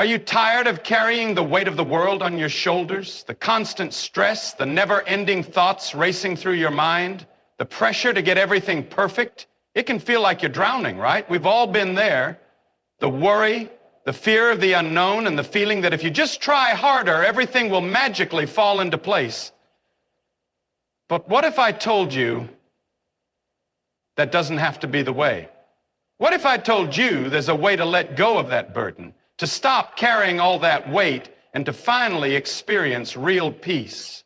Are you tired of carrying the weight of the world on your shoulders? The constant stress, the never-ending thoughts racing through your mind, the pressure to get everything perfect? It can feel like you're drowning, right? We've all been there. The worry, the fear of the unknown, and the feeling that if you just try harder, everything will magically fall into place. But what if I told you that doesn't have to be the way? What if I told you there's a way to let go of that burden, to stop carrying all that weight, and to finally experience real peace?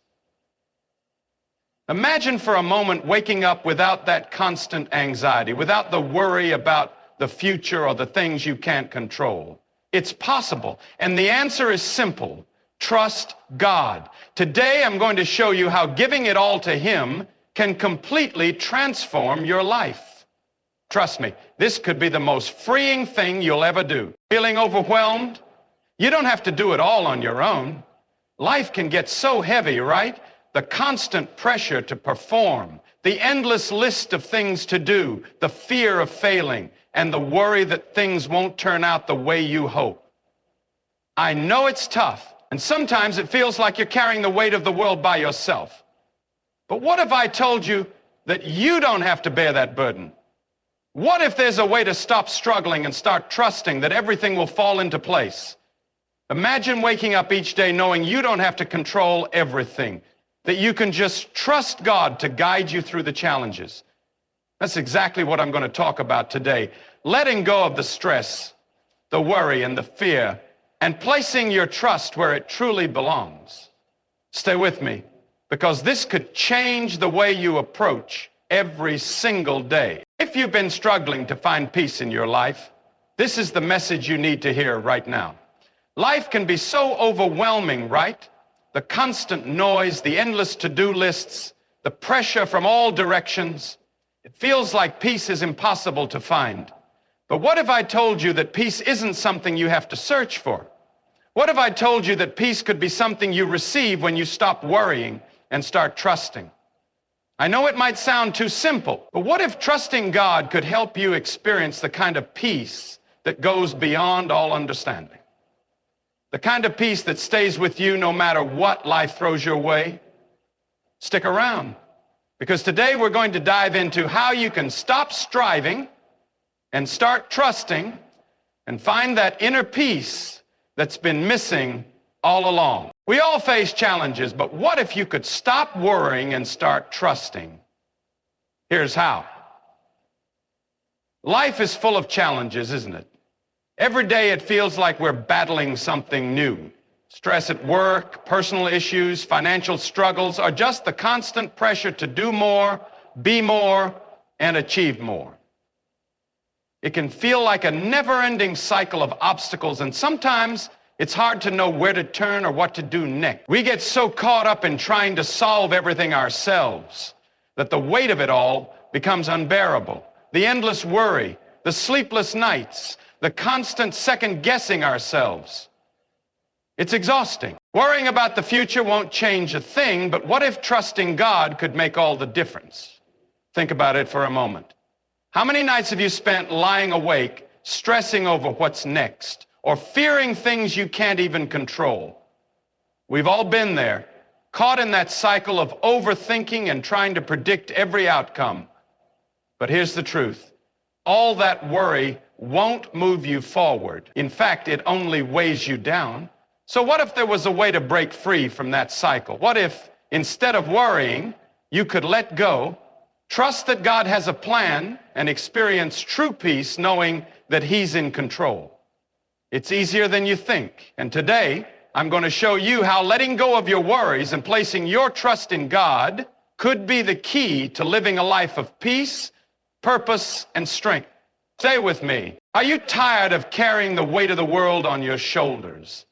Imagine for a moment waking up without that constant anxiety, without the worry about the future or the things you can't control. It's possible, and the answer is simple. Trust God. Today I'm going to show you how giving it all to Him can completely transform your life. Trust me, this could be the most freeing thing you'll ever do. Feeling overwhelmed? You don't have to do it all on your own. Life can get so heavy, right? The constant pressure to perform, the endless list of things to do, the fear of failing, and the worry that things won't turn out the way you hope. I know it's tough, and sometimes it feels like you're carrying the weight of the world by yourself. But what if I told you that you don't have to bear that burden? What if there's a way to stop struggling and start trusting that everything will fall into place? Imagine waking up each day knowing you don't have to control everything, that you can just trust God to guide you through the challenges. That's exactly what I'm going to talk about today. Letting go of the stress, the worry, and the fear, and placing your trust where it truly belongs. Stay with me, because this could change the way you approach every single day. If you've been struggling to find peace in your life, this is the message you need to hear right now. Life can be so overwhelming, right? The constant noise, the endless to-do lists, the pressure from all directions. It feels like peace is impossible to find. But what if I told you that peace isn't something you have to search for? What if I told you that peace could be something you receive when you stop worrying and start trusting? I know it might sound too simple, but what if trusting God could help you experience the kind of peace that goes beyond all understanding? The kind of peace that stays with you no matter what life throws your way? Stick around, because today we're going to dive into how you can stop striving and start trusting and find that inner peace that's been missing all along. We all face challenges, but what if you could stop worrying and start trusting? Here's how. Life is full of challenges, isn't it? Every day it feels like we're battling something new. Stress at work, personal issues, financial struggles, or just the constant pressure to do more, be more, and achieve more. It can feel like a never-ending cycle of obstacles, and sometimes it's hard to know where to turn or what to do next. We get so caught up in trying to solve everything ourselves that the weight of it all becomes unbearable. The endless worry, the sleepless nights, the constant second-guessing ourselves. It's exhausting. Worrying about the future won't change a thing, but what if trusting God could make all the difference? Think about it for a moment. How many nights have you spent lying awake, stressing over what's next, or fearing things you can't even control? We've all been there, caught in that cycle of overthinking and trying to predict every outcome. But here's the truth. All that worry won't move you forward. In fact, it only weighs you down. So what if there was a way to break free from that cycle? What if, instead of worrying, you could let go, trust that God has a plan, and experience true peace knowing that He's in control? It's easier than you think. And today, I'm going to show you how letting go of your worries and placing your trust in God could be the key to living a life of peace, purpose, and strength. Stay with me. Are you tired of carrying the weight of the world on your shoulders?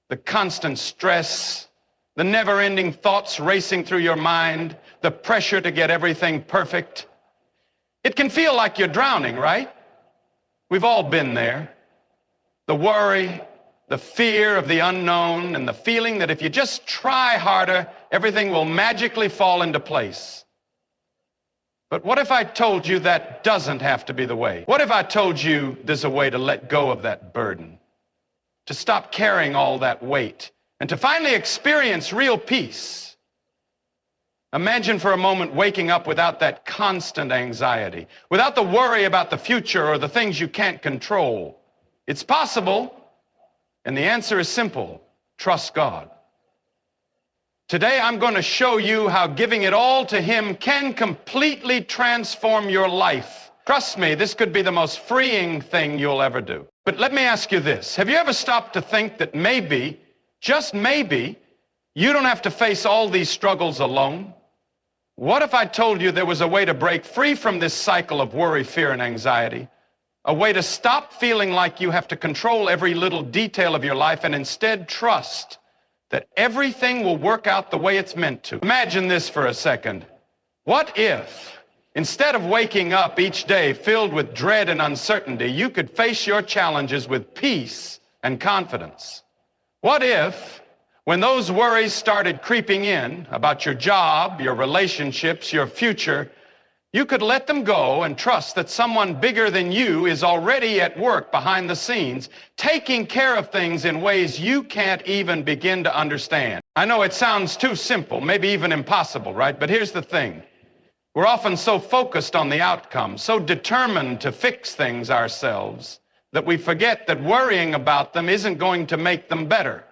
The constant stress, the never-ending thoughts racing through your mind, the pressure to get everything perfect. It can feel like you're drowning, right? We've all been there. The worry, the fear of the unknown, and the feeling that if you just try harder, everything will magically fall into place. But what if I told you that doesn't have to be the way? What if I told you there's a way to let go of that burden? to stop carrying all that weight, and to finally experience real peace. Imagine for a moment waking up without that constant anxiety, without the worry about the future or the things you can't control. It's possible, and the answer is simple: trust God. Today, I'm going to show you how giving it all to Him can completely transform your life. Trust me, this could be the most freeing thing you'll ever do. But let me ask you this. Have you ever stopped to think that maybe, just maybe, you don't have to face all these struggles alone? What if I told you there was a way to break free from this cycle of worry, fear, and anxiety? A way to stop feeling like you have to control every little detail of your life and instead trust that everything will work out the way it's meant to. Imagine this for a second. What if, instead of waking up each day filled with dread and uncertainty, you could face your challenges with peace and confidence? What if, when those worries started creeping in about your job, your relationships, your future, you could let them go and trust that someone bigger than you is already at work behind the scenes, taking care of things in ways you can't even begin to understand? I know it sounds too simple, maybe even impossible, right? But here's the thing. We're often so focused on the outcome, so determined to fix things ourselves, that we forget that worrying about them isn't going to make them better.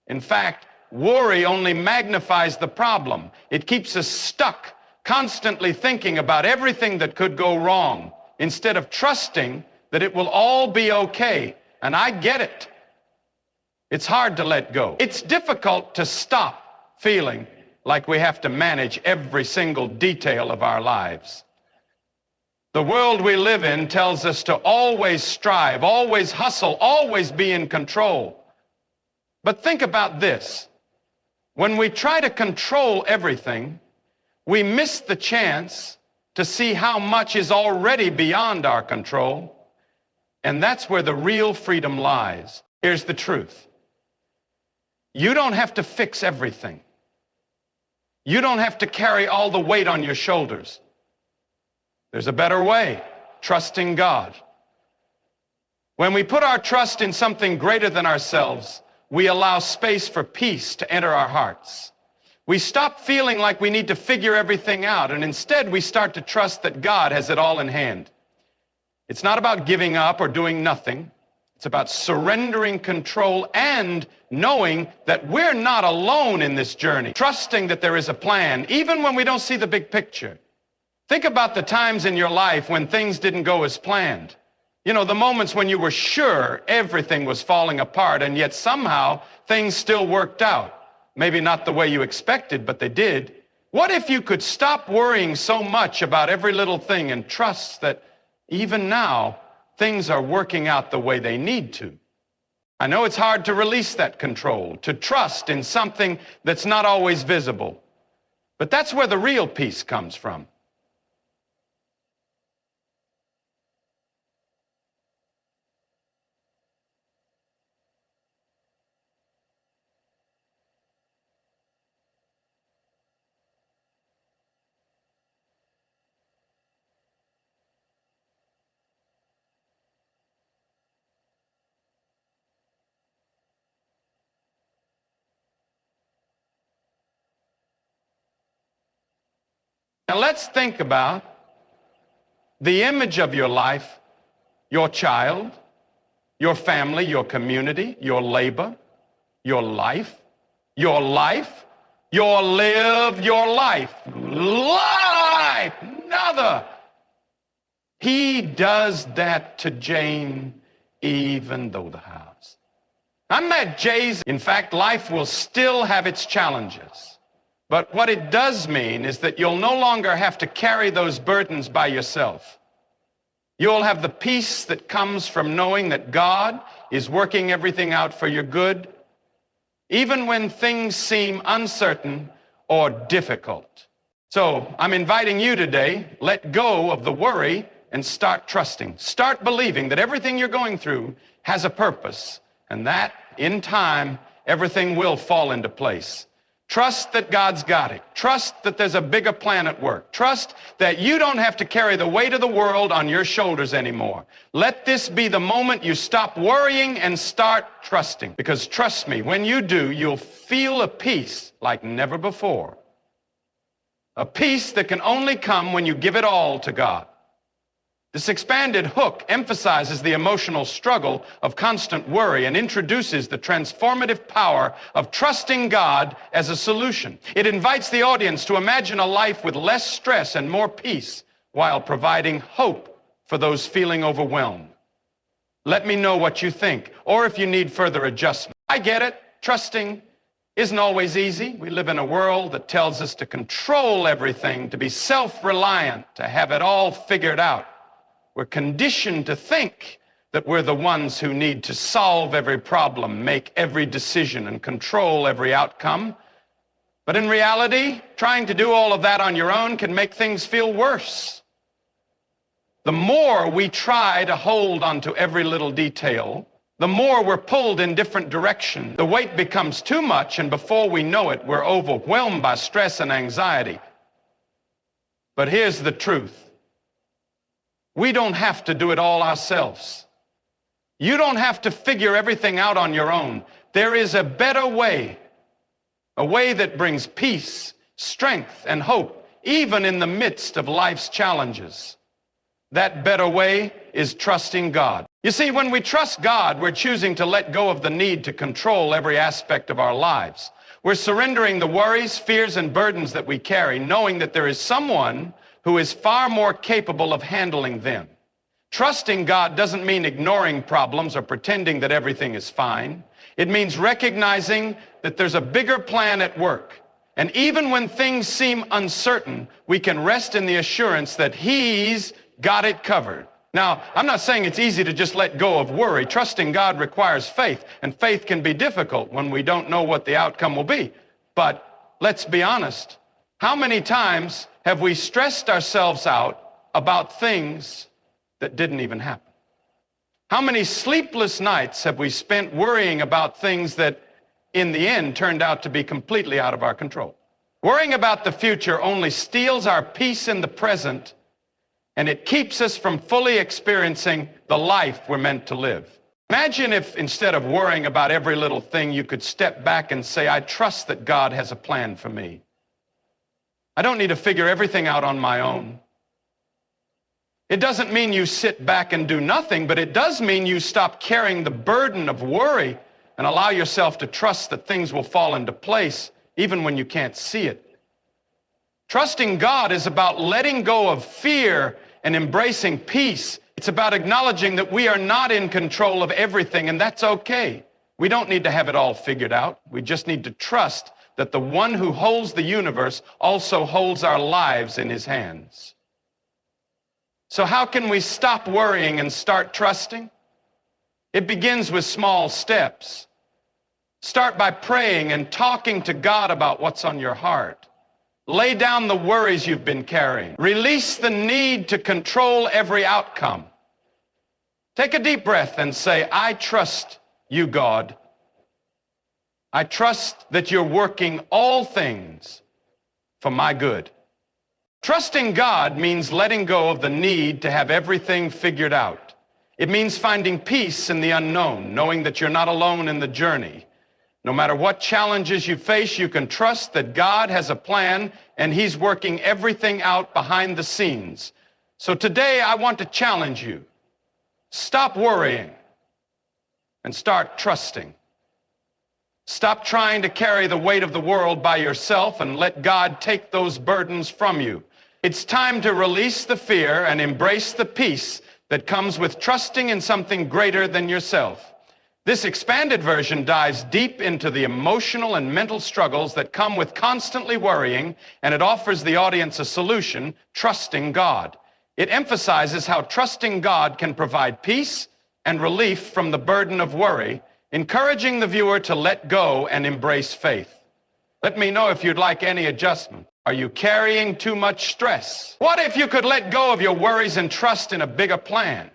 In fact, worry only magnifies the problem. It keeps us stuck, constantly thinking about everything that could go wrong, instead of trusting that it will all be okay. And I get it. It's hard to let go. It's difficult to stop feeling like we have to manage every single detail of our lives. The world we live in tells us to always strive, always hustle, always be in control. But think about this. When we try to control everything, we miss the chance to see how much is already beyond our control. And that's where the real freedom lies. Here's the truth. You don't have to fix everything. You don't have to carry all the weight on your shoulders. There's a better way: trusting God. When we put our trust in something greater than ourselves, we allow space for peace to enter our hearts. We stop feeling like we need to figure everything out, and instead we start to trust that God has it all in hand. It's not about giving up or doing nothing. It's about surrendering control and knowing that we're not alone in this journey, trusting that there is a plan, even when we don't see the big picture. Think about the times in your life when things didn't go as planned. You know, the moments when you were sure everything was falling apart, and yet somehow things still worked out. Maybe not the way you expected, but they did. What if you could stop worrying so much about every little thing and trust that even now things are working out the way they need to? I know it's hard to release that control, to trust in something that's not always visible, but that's where the real peace comes from. Now let's think about the image of your life, your child, your family, your community, your labor, your life, your life, your live, your life, life, another. He does that to Jane, even though the house. I'm not Jay's. In fact, life will still have its challenges. But what it does mean is that you'll no longer have to carry those burdens by yourself. You'll have the peace that comes from knowing that God is working everything out for your good, even when things seem uncertain or difficult. So I'm inviting you today, let go of the worry and start trusting. Start believing that everything you're going through has a purpose, and that in time, everything will fall into place. Trust that God's got it. Trust that there's a bigger plan at work. Trust that you don't have to carry the weight of the world on your shoulders anymore. Let this be the moment you stop worrying and start trusting. Because trust me, when you do, you'll feel a peace like never before. A peace that can only come when you give it all to God. This expanded hook emphasizes the emotional struggle of constant worry and introduces the transformative power of trusting God as a solution. It invites the audience to imagine a life with less stress and more peace while providing hope for those feeling overwhelmed. Let me know what you think, or if you need further adjustment. I get it. Trusting isn't always easy. We live in a world that tells us to control everything, to be self-reliant, to have it all figured out. We're conditioned to think that we're the ones who need to solve every problem, make every decision, and control every outcome. But in reality, trying to do all of that on your own can make things feel worse. The more we try to hold onto every little detail, the more we're pulled in different directions. The weight becomes too much, and before we know it, we're overwhelmed by stress and anxiety. But here's the truth. We don't have to do it all ourselves. You don't have to figure everything out on your own. There is a better way, a way that brings peace, strength, and hope, even in the midst of life's challenges. That better way is trusting God. You see, when we trust God, we're choosing to let go of the need to control every aspect of our lives. We're surrendering the worries, fears, and burdens that we carry, knowing that there is someone who is far more capable of handling them. Trusting God doesn't mean ignoring problems or pretending that everything is fine. It means recognizing that there's a bigger plan at work. And even when things seem uncertain, we can rest in the assurance that He's got it covered. Now, I'm not saying it's easy to just let go of worry. Trusting God requires faith, and faith can be difficult when we don't know what the outcome will be. But let's be honest. How many times have we stressed ourselves out about things that didn't even happen? How many sleepless nights have we spent worrying about things that in the end turned out to be completely out of our control? Worrying about the future only steals our peace in the present, and it keeps us from fully experiencing the life we're meant to live. Imagine if instead of worrying about every little thing, you could step back and say, I trust that God has a plan for me. I don't need to figure everything out on my own. It doesn't mean you sit back and do nothing, but it does mean you stop carrying the burden of worry and allow yourself to trust that things will fall into place even when you can't see it. Trusting God is about letting go of fear and embracing peace. It's about acknowledging that we are not in control of everything, and that's okay. We don't need to have it all figured out. We just need to trust that the one who holds the universe also holds our lives in His hands. So how can we stop worrying and start trusting? It begins with small steps. Start by praying and talking to God about what's on your heart. Lay down the worries you've been carrying. Release the need to control every outcome. Take a deep breath and say, I trust you, God. I trust that you're working all things for my good. Trusting God means letting go of the need to have everything figured out. It means finding peace in the unknown, knowing that you're not alone in the journey. No matter what challenges you face, you can trust that God has a plan and He's working everything out behind the scenes. So today I want to challenge you. Stop worrying and start trusting. Stop trying to carry the weight of the world by yourself and let God take those burdens from you. It's time to release the fear and embrace the peace that comes with trusting in something greater than yourself. This expanded version dives deep into the emotional and mental struggles that come with constantly worrying, and it offers the audience a solution, trusting God. It emphasizes how trusting God can provide peace and relief from the burden of worry, encouraging the viewer to let go and embrace faith. Let me know if you'd like any adjustment. Are you carrying too much stress? What if you could let go of your worries and trust in a bigger plan?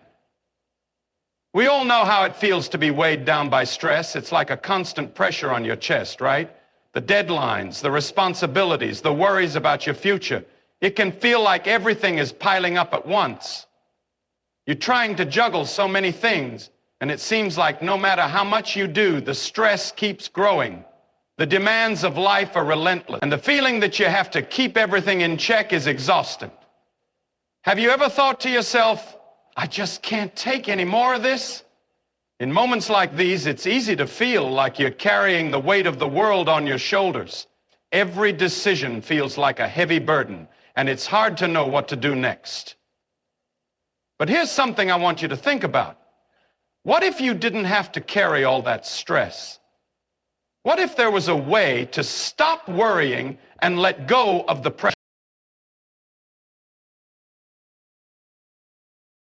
We all know how it feels to be weighed down by stress. It's like a constant pressure on your chest, right? the deadlines, the responsibilities, the worries about your future. It can feel like everything is piling up at once. You're trying to juggle so many things, and it seems like no matter how much you do, the stress keeps growing. The demands of life are relentless, and the feeling that you have to keep everything in check is exhausting. Have you ever thought to yourself, I just can't take any more of this? In moments like these, it's easy to feel like you're carrying the weight of the world on your shoulders. Every decision feels like a heavy burden, and it's hard to know what to do next. But here's something I want you to think about. What if you didn't have to carry all that stress? What if there was a way to stop worrying and let go of the pressure?